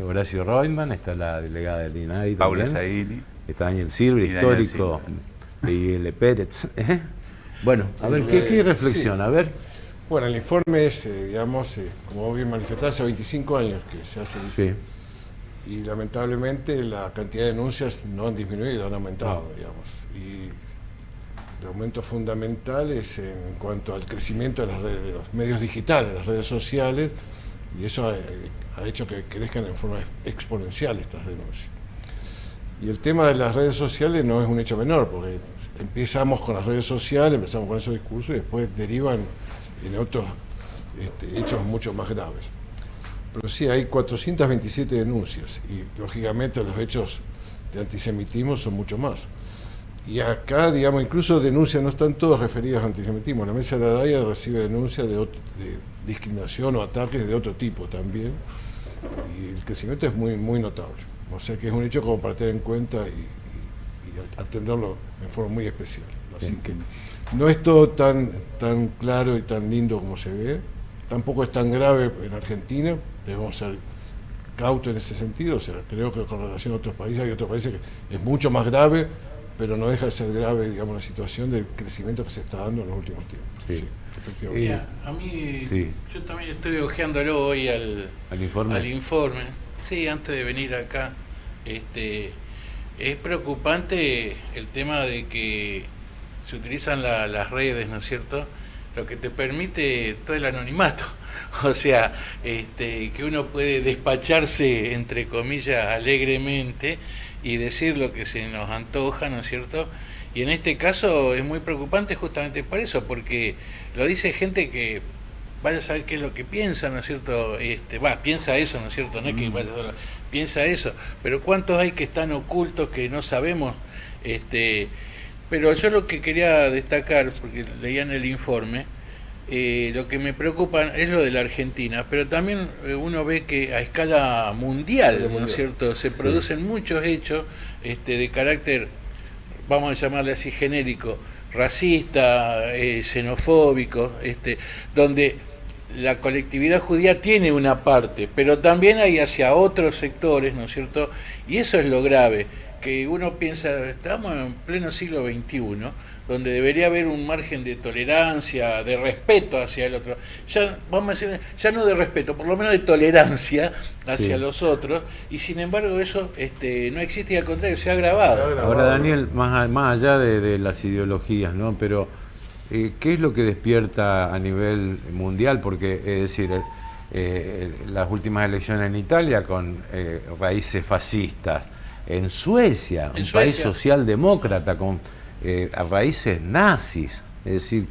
Horacio Reutemann, está la delegada del INADI Paula también. Saili. Está Daniel Silver, histórico de IL Pérez. Bueno, a ver, ¿qué reflexión? Sí. A ver. Bueno, el informe es, digamos, como bien manifestado, hace 25 años que se hace el informe. Sí. Y lamentablemente la cantidad de denuncias no han disminuido, han aumentado, digamos. Y el aumento fundamental es en cuanto al crecimiento de las redes, de los medios digitales, las redes sociales, y eso ha hecho que crezcan en forma exponencial estas denuncias. Y el tema de las redes sociales no es un hecho menor, porque empezamos con las redes sociales, empezamos con esos discursos y después derivan en otros hechos mucho más graves. Pero sí, hay 427 denuncias y lógicamente los hechos de antisemitismo son mucho más. Y acá, digamos, incluso denuncias no están todas referidas a antisemitismo. La mesa de la DAIA recibe denuncias de discriminación o ataques de otro tipo también. Y el crecimiento es muy notable. O sea que es un hecho como para tener en cuenta y atenderlo en forma muy especial. Así que no es todo tan claro y tan lindo como se ve. Tampoco es tan grave en Argentina. Debemos ser cautos en ese sentido. O sea, creo que con relación a otros países, hay otros países que es mucho más grave, pero no deja de ser grave, digamos, la situación del crecimiento que se está dando en los últimos tiempos. Sí. Sí, efectivamente. Mira, a mí, Sí. yo también estoy hojeándolo hoy al informe. Sí, antes de venir acá, es preocupante el tema de que se utilizan las redes, ¿no es cierto? Lo que te permite todo el anonimato. O sea, que uno puede despacharse, entre comillas, alegremente y decir lo que se nos antoja, ¿no es cierto? Y en este caso es muy preocupante justamente por eso, porque lo dice gente que vaya a saber qué es lo que piensa, ¿no es cierto? Piensa eso, ¿no es cierto? No es que vaya a saber, piensa eso, pero ¿cuántos hay que están ocultos que no sabemos? Pero yo lo que quería destacar, porque leía en el informe, lo que me preocupa es lo de la Argentina, pero también uno ve que a escala mundial, ¿no es cierto?, se producen muchos hechos de carácter, vamos a llamarle así genérico, racista, xenofóbico, donde la colectividad judía tiene una parte, pero también hay hacia otros sectores, ¿no es cierto?, y eso es lo grave, que uno piensa, estamos en pleno siglo XXI, donde debería haber un margen de tolerancia, de respeto hacia el otro, ya vamos a decir, ya no de respeto, por lo menos de tolerancia hacia los otros, y sin embargo eso no existe y al contrario se ha agravado. Ahora, Daniel, más allá de las ideologías, ¿no? Pero ¿qué es lo que despierta a nivel mundial? Porque, es decir, las últimas elecciones en Italia con raíces fascistas, en Suecia, un país socialdemócrata con raíces nazis, es decir,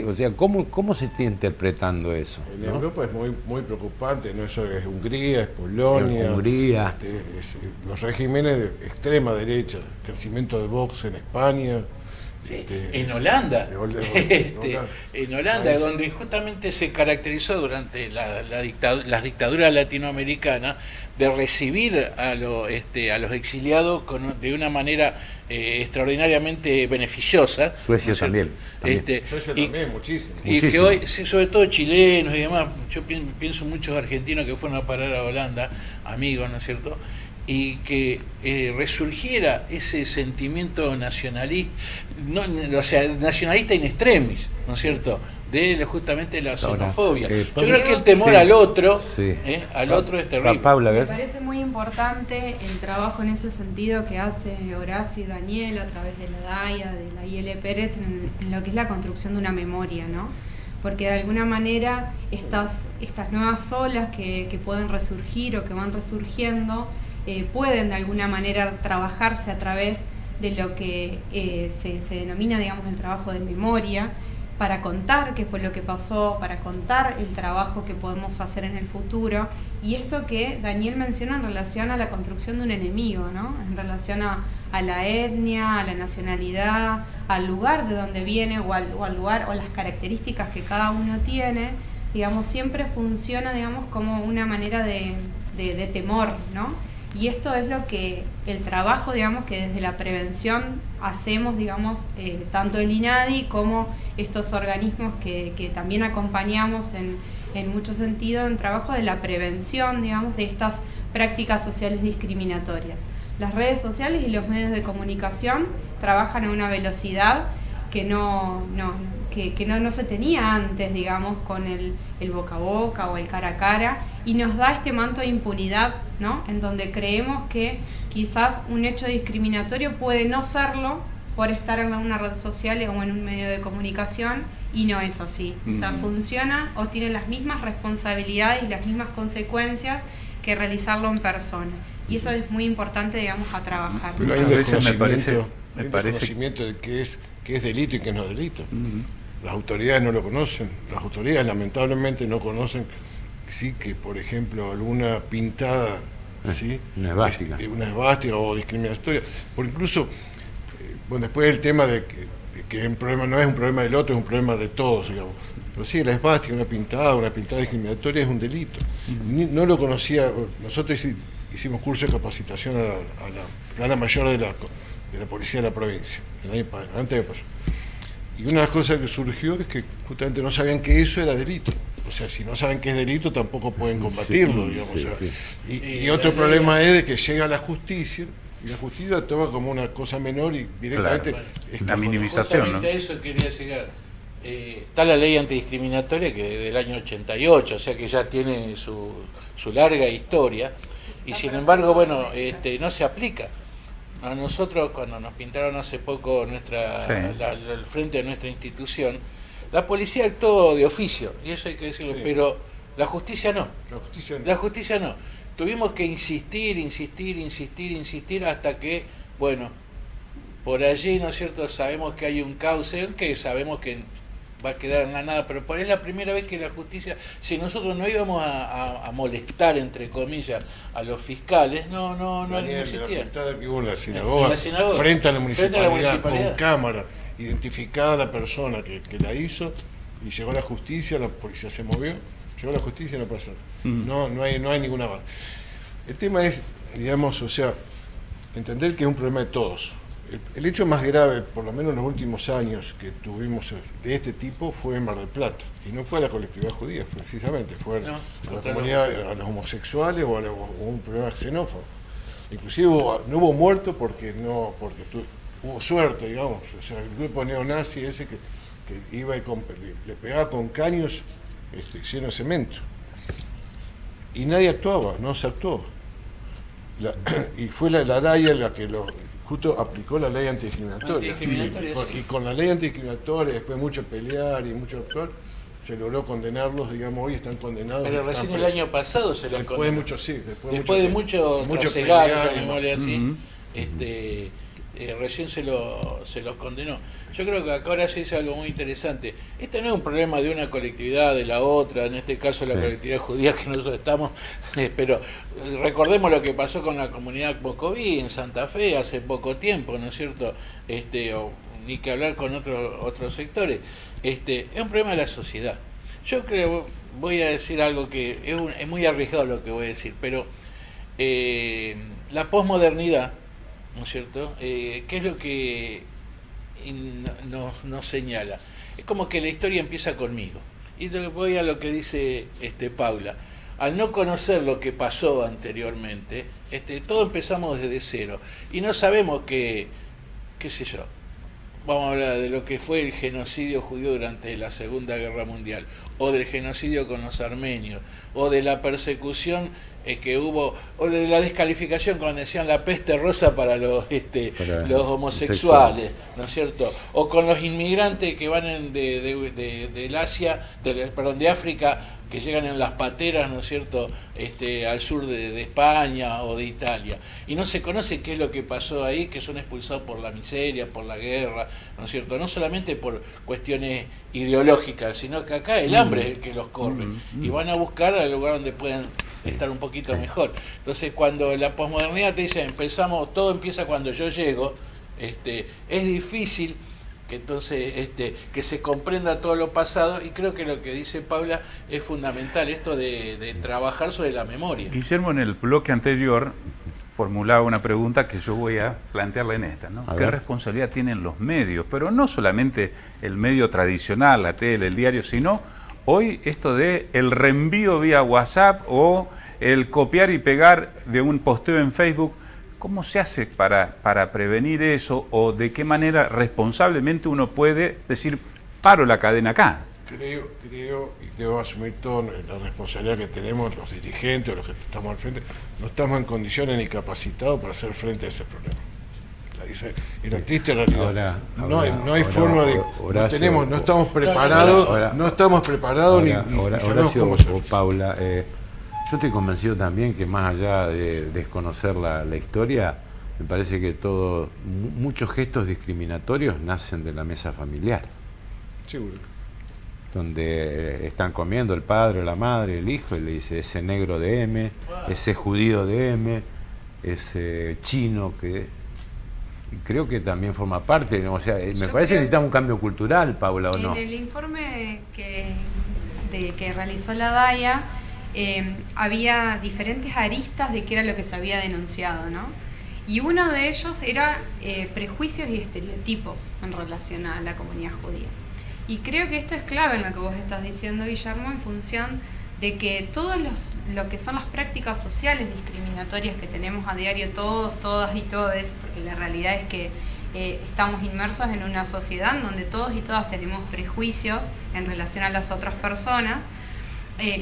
o sea, ¿cómo se está interpretando eso? En ¿no? Europa es muy preocupante, no solo es Hungría, es Polonia, Hungría. Los regímenes de extrema derecha, el crecimiento de Vox en España. Sí, en Holanda, en Holanda, donde justamente se caracterizó durante las dictaduras latinoamericanas de recibir a los exiliados de una manera extraordinariamente beneficiosa. Suecia también. Suecia también, muchísimo. Y que hoy, sobre todo chilenos y demás, yo pienso muchos argentinos que fueron a parar a Holanda, amigos, ¿no es cierto?, y que resurgiera ese sentimiento nacionalista, o sea, nacionalista in extremis, ¿no es cierto?, de justamente la xenofobia. Yo creo que el temor al otro, al otro es terrible. Paula, me parece muy importante el trabajo en ese sentido que hace Horacio y Daniel a través de la DAIA, de la IL Pérez, en lo que es la construcción de una memoria, ¿no? Porque de alguna manera estas nuevas olas que pueden resurgir o que van resurgiendo, pueden de alguna manera trabajarse a través de lo que se denomina, digamos, el trabajo de memoria, para contar qué fue lo que pasó, para contar el trabajo que podemos hacer en el futuro. Y esto que Daniel menciona en relación a la construcción de un enemigo, ¿no? En relación a la etnia, a la nacionalidad, al lugar de donde viene o al lugar o las características que cada uno tiene, digamos, siempre funciona, digamos, como una manera de temor, ¿no? Y esto es lo que el trabajo, digamos, que desde la prevención hacemos, digamos, tanto el INADI como estos organismos que también acompañamos en mucho sentido en trabajo de la prevención, digamos, de estas prácticas sociales discriminatorias. Las redes sociales y los medios de comunicación trabajan a una velocidad que no se tenía antes, digamos, con el boca a boca o el cara a cara, y nos da este manto de impunidad, ¿no? En donde creemos que quizás un hecho discriminatorio puede no serlo por estar en una red social o en un medio de comunicación, y no es así. O sea, funciona o tiene las mismas responsabilidades y las mismas consecuencias que realizarlo en persona. Y eso es muy importante, digamos, a trabajar. Pero hay un desconocimiento de qué es delito y qué no es delito. Las autoridades no lo conocen. Las autoridades lamentablemente no conocen, sí, que por ejemplo alguna pintada, ¿sí? Una esvástica. Una esvástica o discriminatoria. Por incluso, bueno, después el tema de que el problema no es un problema del otro, es un problema de todos, digamos. Pero sí, la esvástica, una pintada discriminatoria es un delito. No lo conocía. Nosotros hicimos curso de capacitación a la plana mayor de la policía de la provincia, antes de pasar. Y una de las cosas que surgió es que justamente no sabían que eso era delito. O sea, si no saben que es delito, tampoco pueden combatirlo, digamos. O sea, y otro problema es de que llega a la justicia, y la justicia lo toma como una cosa menor y directamente... Claro, es la minimización, justamente, ¿no? A eso quería llegar. Está la ley antidiscriminatoria, que es del año 88, o sea que ya tiene su larga historia, y sin embargo, bueno, no se aplica. A nosotros, cuando nos pintaron hace poco el frente de nuestra institución, la policía actuó de oficio, y eso hay que decirlo, pero la justicia no. La justicia no. Tuvimos que insistir hasta que, bueno, por allí, ¿no es cierto?, sabemos que hay un cauce, que sabemos que va a quedar en la nada, pero por ahí es la primera vez que la justicia, si nosotros no íbamos a molestar, entre comillas, a los fiscales, no existía. La pintada que hubo en la sinagoga, frente a la municipalidad, con cámara, identificada la persona que la hizo, y llegó a la justicia, la policía se movió, llegó a la justicia y no pasa nada. No hay ninguna base. El tema es, digamos, o sea, entender que es un problema de todos. El hecho más grave, por lo menos en los últimos años que tuvimos de este tipo, fue en Mar del Plata. Y no fue a la colectividad judía, precisamente, fue a la comunidad, a los homosexuales o un problema xenófobo. Inclusive no hubo muertos porque hubo suerte, digamos. O sea, el grupo neonazi ese que iba y le pegaba con caños llenos de cemento. Y nadie actuaba, no se actuó. Y fue la DAIA la que justo aplicó la ley antidiscriminatoria. Y con la ley antidiscriminatoria, después mucho pelear y mucho actuar, se logró condenarlos, digamos, hoy están condenados. Pero recién el año pasado se los condenó. Después de mucho trasegar, llamémosle así, recién se los condenó. Yo creo que acá ahora se dice algo muy interesante. Este no es un problema de una colectividad, de la otra, en este caso la colectividad judía que nosotros estamos, pero recordemos lo que pasó con la comunidad Mocoví en Santa Fe hace poco tiempo, ¿no es cierto? Ni que hablar con otros sectores. Es un problema de la sociedad. Yo creo, voy a decir algo que es muy arriesgado lo que voy a decir, pero la posmodernidad, ¿no es cierto? ¿Qué es lo que nos señala? Es como que la historia empieza conmigo. Y voy a lo que dice Paula. Al no conocer lo que pasó anteriormente, todo empezamos desde cero. Y no sabemos qué sé yo, vamos a hablar de lo que fue el genocidio judío durante la Segunda Guerra Mundial, o del genocidio con los armenios, o de la persecución que hubo, o de la descalificación cuando decían la peste rosa para los homosexuales, ¿no es cierto? O con los inmigrantes que van del Asia, de África, que llegan en las pateras, ¿no es cierto?, al sur de España o de Italia. Y no se conoce qué es lo que pasó ahí, que son expulsados por la miseria, por la guerra, ¿no es cierto? No solamente por cuestiones ideológicas, sino que acá el hambre es el que los corre. Y van a buscar al lugar donde puedan estar un poquito mejor. Entonces, cuando la posmodernidad te dice, todo empieza cuando yo llego, es difícil que entonces que se comprenda todo lo pasado, y creo que lo que dice Paula es fundamental, esto de trabajar sobre la memoria. Guillermo, en el bloque anterior formulaba una pregunta que yo voy a plantearla en esta, ¿no? ¿Qué responsabilidad tienen los medios? Pero no solamente el medio tradicional, la tele, el diario, sino hoy esto de el reenvío vía WhatsApp o el copiar y pegar de un posteo en Facebook. ¿Cómo se hace para prevenir eso o de qué manera responsablemente uno puede decir, paro la cadena acá? Creo, y debo asumir toda la responsabilidad que tenemos los dirigentes, los que estamos al frente, no estamos en condiciones ni capacitados para hacer frente a ese problema. Es la triste realidad. No hay forma de... Horacio, no estamos preparados, ni sabemos cómo hacer. Paula, yo estoy convencido también que más allá de desconocer la historia, me parece que muchos gestos discriminatorios nacen de la mesa familiar. Seguro. Donde están comiendo el padre, la madre, el hijo, y le dice ese negro de M, ese judío de M, ese chino que... Creo que también forma parte, ¿no? O sea, me parece que necesitamos un cambio cultural, Paula, ¿o no? En el informe que realizó la DAIA había diferentes aristas de qué era lo que se había denunciado, ¿no? Y uno de ellos era prejuicios y estereotipos en relación a la comunidad judía. Y creo que esto es clave en lo que vos estás diciendo, Guillermo, en función de que todo lo que son las prácticas sociales discriminatorias que tenemos a diario todos, todas y todes, porque la realidad es que estamos inmersos en una sociedad en donde todos y todas tenemos prejuicios en relación a las otras personas,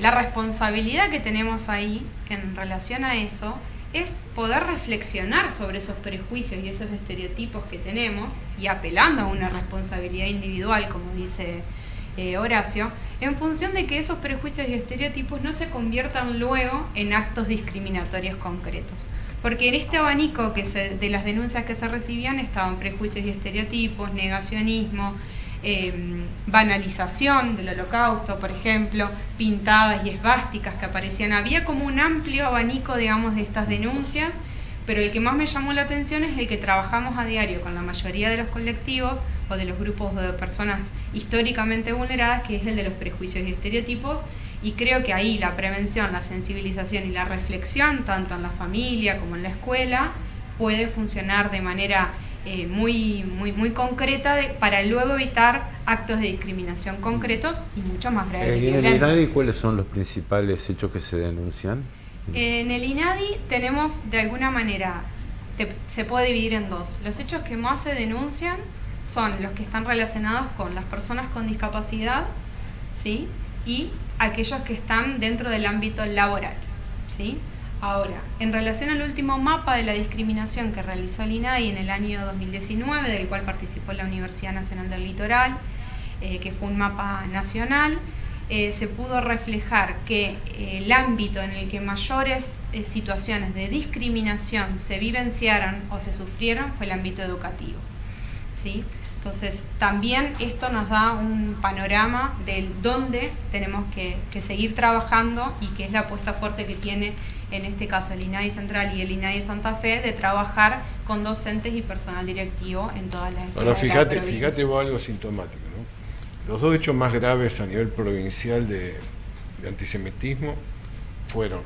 la responsabilidad que tenemos ahí en relación a eso es poder reflexionar sobre esos prejuicios y esos estereotipos que tenemos y apelando a una responsabilidad individual, como dice Horacio, en función de que esos prejuicios y estereotipos no se conviertan luego en actos discriminatorios concretos. Porque en este abanico de las denuncias que se recibían estaban prejuicios y estereotipos, negacionismo, banalización del holocausto, por ejemplo, pintadas y esvásticas que aparecían. Había como un amplio abanico, digamos, de estas denuncias, pero el que más me llamó la atención es el que trabajamos a diario con la mayoría de los colectivos o de los grupos de personas históricamente vulneradas, que es el de los prejuicios y estereotipos, y creo que ahí la prevención, la sensibilización y la reflexión, tanto en la familia como en la escuela, puede funcionar de manera muy concreta para luego evitar actos de discriminación concretos y mucho más graves y violentos. ¿En el INADI cuáles son los principales hechos que se denuncian? En el INADI tenemos, de alguna manera, se puede dividir en dos. Los hechos que más se denuncian son los que están relacionados con las personas con discapacidad, ¿sí? Y aquellos que están dentro del ámbito laboral, ¿sí? Ahora, en relación al último mapa de la discriminación que realizó el INADI en el año 2019, del cual participó la Universidad Nacional del Litoral, que fue un mapa nacional, se pudo reflejar que el ámbito en el que mayores situaciones de discriminación se vivenciaron o se sufrieron fue el ámbito educativo, ¿sí? Entonces, también esto nos da un panorama de dónde tenemos que seguir trabajando y que es la apuesta fuerte que tiene, en este caso, el INADI Central y el INADI Santa Fe, de trabajar con docentes y personal directivo en todas las escuelas. Ahora, fíjate vos algo sintomático, ¿no? Los dos hechos más graves a nivel provincial de antisemitismo fueron,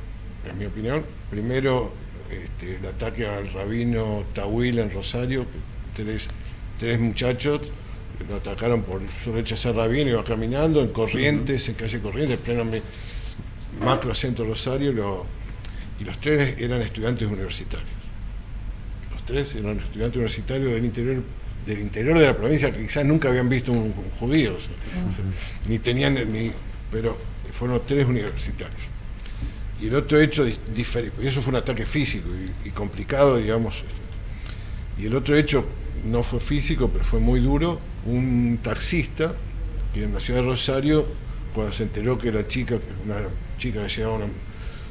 en mi opinión, primero el ataque al rabino Tawil en Rosario, que tres muchachos lo atacaron por su rechazar rabino, iba caminando en Corrientes, en calle Corrientes, en pleno macro centro Rosario, y los tres eran estudiantes universitarios. Los tres eran estudiantes universitarios del interior de la provincia, que quizás nunca habían visto un judío, pero fueron tres universitarios. Y el otro hecho diferente, y eso fue un ataque físico y complicado, digamos. Y el otro hecho no fue físico, pero fue muy duro. Un taxista que en la ciudad de Rosario, cuando se enteró que una chica que llevaba,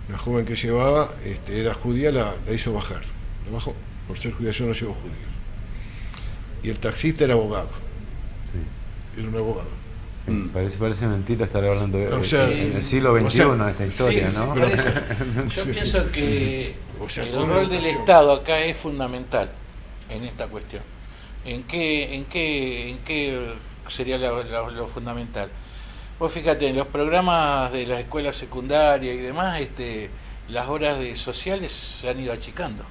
una joven que llevaba, era judía, la hizo bajar. La bajó. Por ser judía, yo no llevo judíos. Y el taxista era abogado. Sí. Era un abogado. Parece mentira estar hablando en el siglo XXI de esta historia, sí, ¿no? Yo pienso que el rol del Estado acá es fundamental en esta cuestión. ¿En qué sería lo fundamental? Vos fíjate, en los programas de las escuelas secundarias y demás, las horas de sociales se han ido achicando.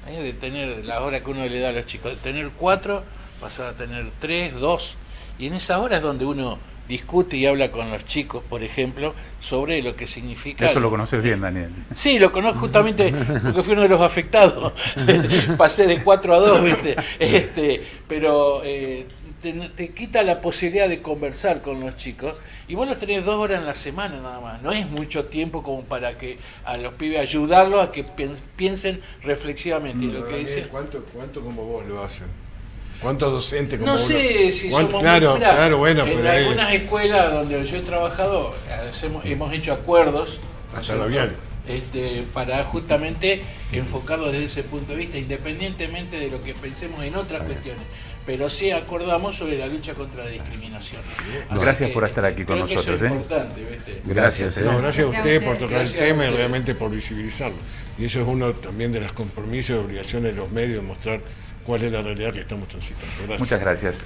De tener las horas que uno le da a los chicos, de tener 4, pasar a tener 3, 2, y en esas horas es donde uno discute y habla con los chicos, por ejemplo, sobre lo que significa... Eso lo conoces bien, Daniel. Sí, lo conozco justamente porque fui uno de los afectados. Pasé de 4 a 2, ¿viste? Pero te quita la posibilidad de conversar con los chicos, y vos los tenés 2 horas en la semana nada más. No es mucho tiempo como para que a los pibes ayudarlos a que piensen reflexivamente. Y lo que dice... ¿Cuánto como vos lo hacen? ¿Cuántos docentes como no vos? sé si somos claro, bueno, en pero algunas escuelas donde yo he trabajado hemos hecho acuerdos hasta labial. Para justamente enfocarlo desde ese punto de vista, independientemente de lo que pensemos en otras cuestiones, pero sí acordamos sobre la lucha contra la discriminación. Gracias por estar aquí con nosotros. Eso es importante, ¿viste? Gracias. No, gracias a usted por tocar el Gracias a tema y usted. realmente por visibilizarlo. Y eso es uno también de los compromisos y obligaciones de los medios, mostrar cuál es la realidad que estamos transitando. Gracias. Muchas gracias.